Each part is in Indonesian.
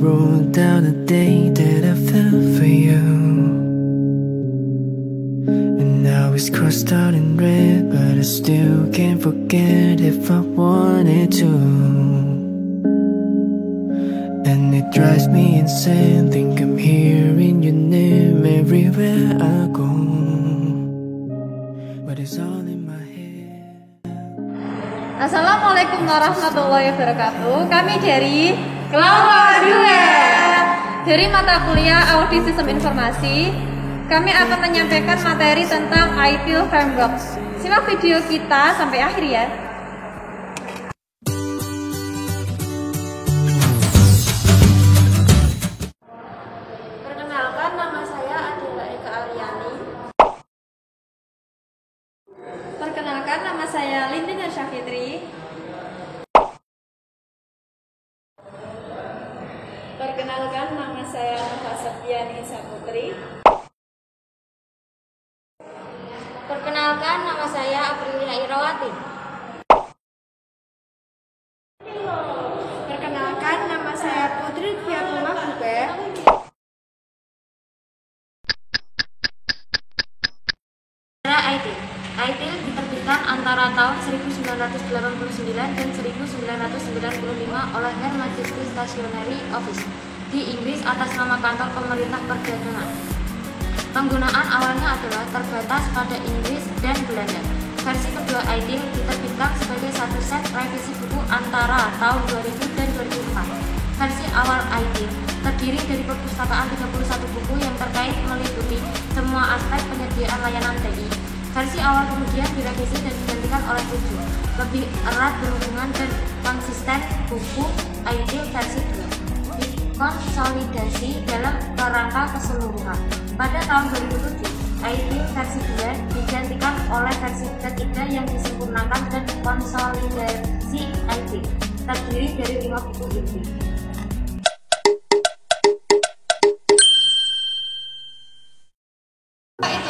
wrote down the day that I fell for you, and now it's crossed out in red, but I still can't forget if I wanted to. And it drives me insane, think I'm hearing your name everywhere I go, but it's all in my head. Assalamualaikum warahmatullahi wabarakatuh. Kami dari kelompok 2 dari mata kuliah Audit Sistem Informasi. Kami akan menyampaikan materi tentang ITIL Framework. Simak video kita sampai akhir ya. Perkenalkan, nama saya adalah Eka Aryani. Perkenalkan, nama saya Lindin Syafitri. Perkenalkan, nama saya Nova Septiani Saputri. Perkenalkan, nama saya Aprilia Irawati. Perkenalkan, nama saya Putri Fiatuna Buber. ITIL diterbitkan antara tahun 1989 dan 1995 oleh Her Majesty Stationery Office di Inggris atas nama kantor pemerintah perdagangan. Penggunaan awalnya adalah terbatas pada Inggris dan Belanda. Versi kedua ITIL diterbitkan sebagai satu set revisi buku antara tahun 2000 dan 2004. Versi awal ITIL terdiri dari perpustakaan 31 buku yang terkait meliputi semua aspek penyediaan layanan TI. Versi awal kemudian direvisi dan digantikan oleh 7 lebih erat berhubungan dan konsisten buku ITIL versi 2 dikonsolidasi dalam kerangka keseluruhan. Pada tahun 2007, ITIL versi 2 digantikan oleh versi ketiga yang disempurnakan dan konsolidasi ITIL terdiri dari 5 buku inti.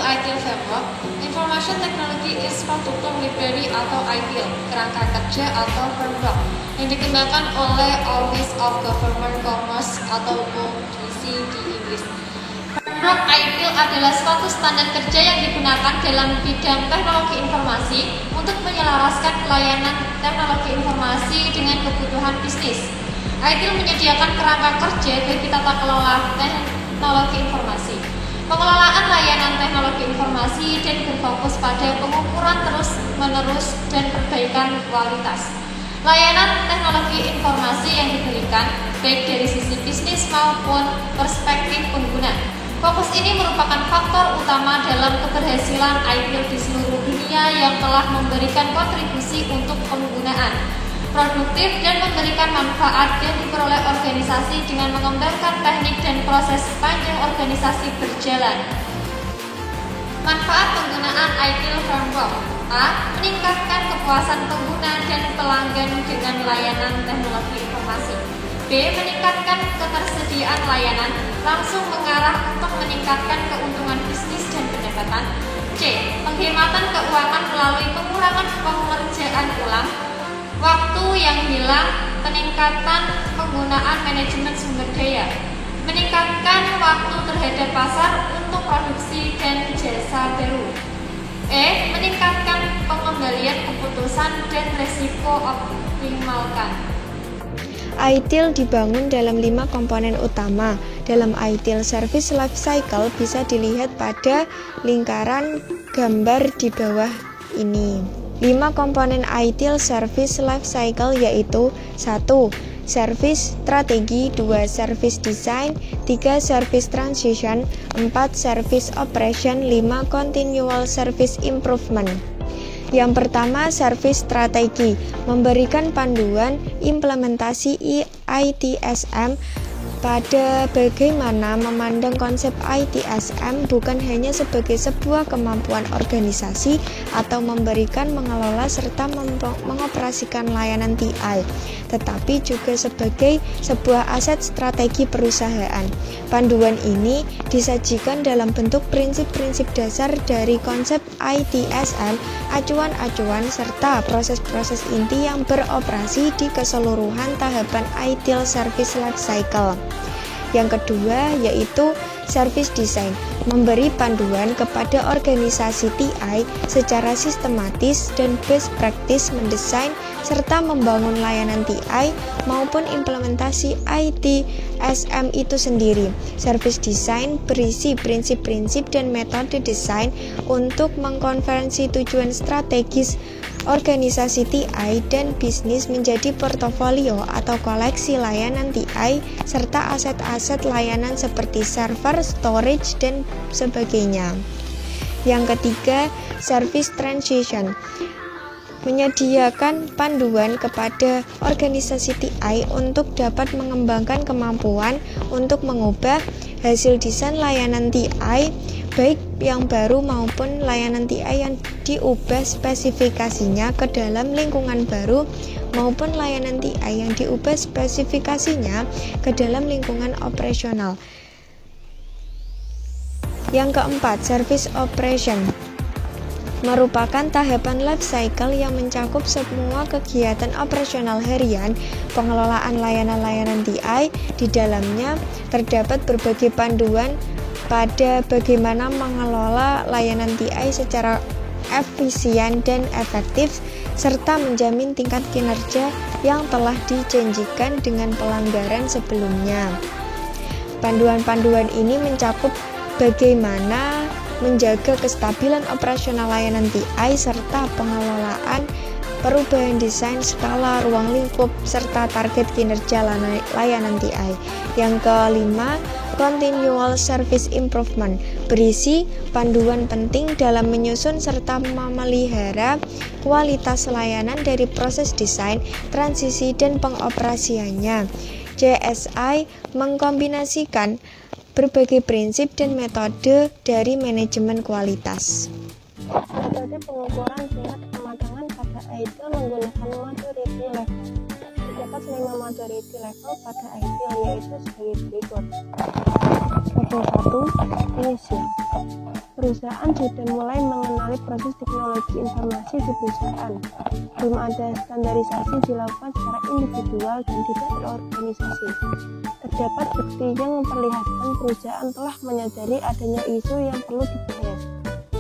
ITIL Framework, Information Technology Infrastructure Library atau ITIL, kerangka kerja atau framework yang dikembangkan oleh Office of Government Commerce atau OGC di Inggris. Framework ITIL adalah suatu standar kerja yang digunakan dalam bidang teknologi informasi untuk menyelaraskan pelayanan teknologi informasi dengan kebutuhan bisnis. ITIL menyediakan kerangka kerja bagi tata kelola teknologi informasi, pengelolaan layanan teknologi informasi, dan berfokus pada pengukuran terus-menerus dan perbaikan kualitas layanan teknologi informasi yang diberikan, baik dari sisi bisnis maupun perspektif pengguna. Fokus ini merupakan faktor utama dalam keberhasilan ITIL di seluruh dunia yang telah memberikan kontribusi untuk penggunaan produktif dan memberikan manfaat yang diperoleh organisasi dengan mengembangkan teknik dan proses sepanjang organisasi berjalan. Manfaat penggunaan ITIL Framework: A. Meningkatkan kepuasan pengguna dan pelanggan dengan layanan teknologi informasi. B. Meningkatkan ketersediaan layanan langsung mengarah untuk meningkatkan keuntungan bisnis dan pendapatan. C. Penghematan keuangan melalui pengurangan pengerjaan ulang, waktu yang hilang, peningkatan penggunaan manajemen sumber daya, meningkatkan waktu terhadap pasar untuk produksi dan jasa baru. E. Meningkatkan pengembalian keputusan dan resiko optimalkan. ITIL dibangun dalam 5 komponen utama. Dalam ITIL Service Life Cycle bisa dilihat pada lingkaran gambar di bawah ini. 5 komponen ITIL Service Life Cycle yaitu 1. Service Strategi, 2. Service Design, 3. Service Transition, 4. Service Operation, 5. Continual Service Improvement. Yang pertama, Service Strategi memberikan panduan implementasi ITSM pada bagaimana memandang konsep ITSM bukan hanya sebagai sebuah kemampuan organisasi atau memberikan, mengelola, serta mengoperasikan layanan TI, tetapi juga sebagai sebuah aset strategi perusahaan. Panduan ini disajikan dalam bentuk prinsip-prinsip dasar dari konsep ITSM, acuan-acuan, serta proses-proses inti yang beroperasi di keseluruhan tahapan ITIL Service Life Cycle. Yang kedua yaitu service design, memberi panduan kepada organisasi TI secara sistematis dan best practice mendesain serta membangun layanan TI maupun implementasi IT SM itu sendiri. Service design berisi prinsip-prinsip dan metode desain untuk mengkonversi tujuan strategis organisasi TI dan bisnis menjadi portofolio atau koleksi layanan TI serta aset-aset layanan seperti server, storage, dan sebagainya. Yang ketiga, service transition, menyediakan panduan kepada organisasi TI untuk dapat mengembangkan kemampuan untuk mengubah hasil desain layanan TI baik yang baru maupun layanan TI yang diubah spesifikasinya ke dalam lingkungan baru maupun layanan TI yang diubah spesifikasinya ke dalam lingkungan operasional. Yang keempat, service operation merupakan tahapan life cycle yang mencakup semua kegiatan operasional harian pengelolaan layanan-layanan TI. Di dalamnya terdapat berbagai panduan pada bagaimana mengelola layanan TI secara efisien dan efektif serta menjamin tingkat kinerja yang telah dijanjikan dengan pelanggaran sebelumnya. Panduan-panduan ini mencakup bagaimana menjaga kestabilan operasional layanan TI serta pengelolaan perubahan desain skala ruang lingkup serta target kinerja layanan TI. Yang kelima, continual service improvement, berisi panduan penting dalam menyusun serta memelihara kualitas layanan dari proses desain, transisi, dan pengoperasiannya. JSI mengkombinasikan berbagai prinsip dan metode dari manajemen kualitas. Metode pengukuran tingkat kematangan pada ITIL menggunakan maturity level. Terdapat 5 maturity level pada ITIL, yaitu sebagai berikut. Level 1, inisial. Perusahaan sudah mulai mengenali proses teknologi informasi di perusahaan. Belum ada standarisasi dilakukan secara individual dan tidak terorganisasi. Terdapat bukti yang memperlihatkan perusahaan telah menyadari adanya isu yang perlu dibahas.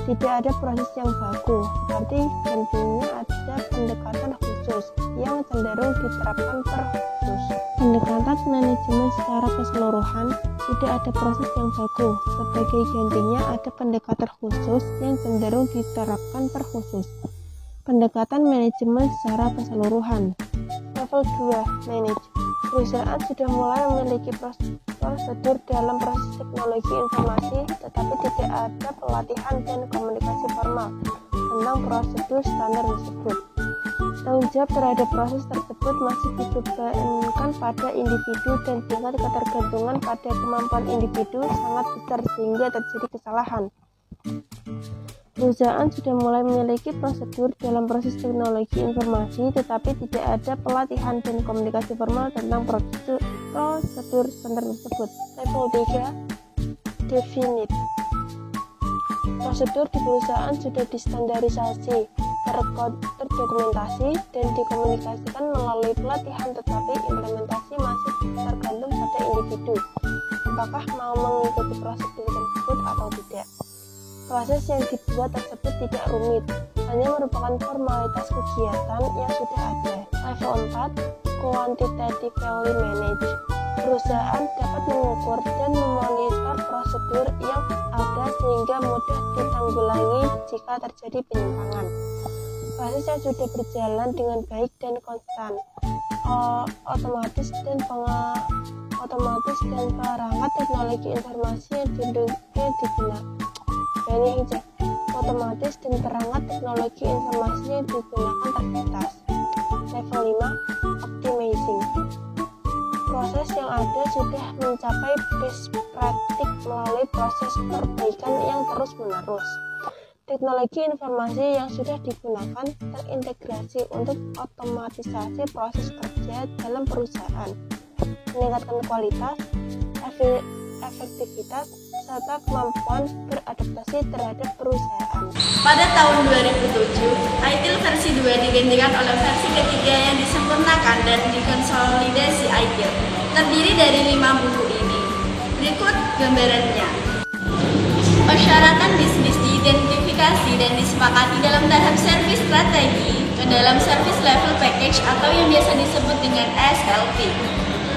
Tidak ada proses yang baku, berarti tentunya ada pendekatan khusus yang cenderung diterapkan per khusus. Pendekatan manajemen secara keseluruhan, tidak ada proses yang baku. Sebagai gantinya ada pendekatan khusus yang cenderung diterapkan per khusus. Pendekatan manajemen secara keseluruhan. Level 2, manage. Perusahaan sudah mulai memiliki prosedur dalam proses teknologi informasi, tetapi tidak ada pelatihan dan komunikasi formal tentang prosedur standar tersebut. Tanggung jawab terhadap proses tersebut masih dibebankan pada individu dan tingkat ketergantungan pada kemampuan individu sangat besar sehingga terjadi kesalahan. Perusahaan sudah mulai memiliki prosedur dalam proses teknologi informasi, tetapi tidak ada pelatihan dan komunikasi formal tentang prosedur standar tersebut. Level 3, definite. Prosedur di perusahaan sudah distandarisasi, terdokumentasi, dan dikomunikasikan melalui pelatihan, tetapi implementasi masih tergantung pada individu. Apakah mau mengikuti prosedur tersebut atau tidak? Proses yang dibuat tersebut tidak rumit, hanya merupakan formalitas kegiatan yang sudah ada. Level 4, quantitatively manage. Perusahaan dapat mengukur dan memonitor prosedur yang ada sehingga mudah ditanggulangi jika terjadi penyimpangan. Proses yang sudah berjalan dengan baik dan konstan, otomatis dan perangkat teknologi informasi yang digunakan. Otomatis dan perangkat teknologi informasi yang digunakan terbatas. Level 5, optimizing. Proses yang ada sudah mencapai best practice melalui proses perbaikan yang terus-menerus. Teknologi informasi yang sudah digunakan terintegrasi untuk otomatisasi proses kerja dalam perusahaan, meningkatkan kualitas, efektivitas, serta kemampuan beradaptasi terhadap perusahaan. Pada tahun 2007, ITIL versi 2 digantikan oleh versi ketiga yang disempurnakan dan dikonsolidasi ITIL. Terdiri dari 5 buku ini. Berikut gambarannya. Persyaratan bisnis diidentifikasi dan disepakati dalam tahap servis strategi ke dalam service level package atau yang biasa disebut dengan SLP,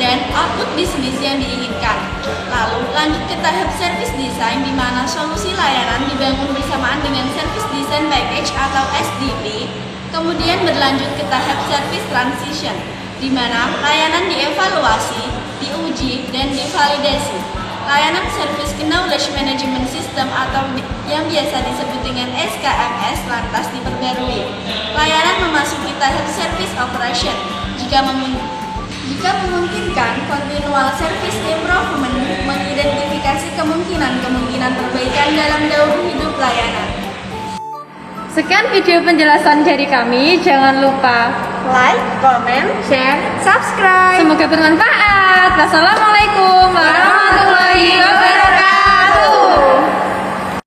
dan output bisnis yang diinginkan. Lalu lanjut ke tahap service design di mana solusi layanan dibangun bersamaan dengan service design package atau SDP. Kemudian berlanjut ke tahap service transition di mana layanan dievaluasi, diuji, dan divalidasi. Layanan Service Knowledge Management System atau yang biasa disebut dengan SKMS lantas diperbarui. Layanan memasuki tahap Service Operation. Jika memungkinkan, Continual Service Improvement mengidentifikasi kemungkinan perbaikan dalam daur hidup layanan. Sekian video penjelasan dari kami. Jangan lupa Like, comment, share, subscribe. semoga bermanfaat. Wassalamualaikum.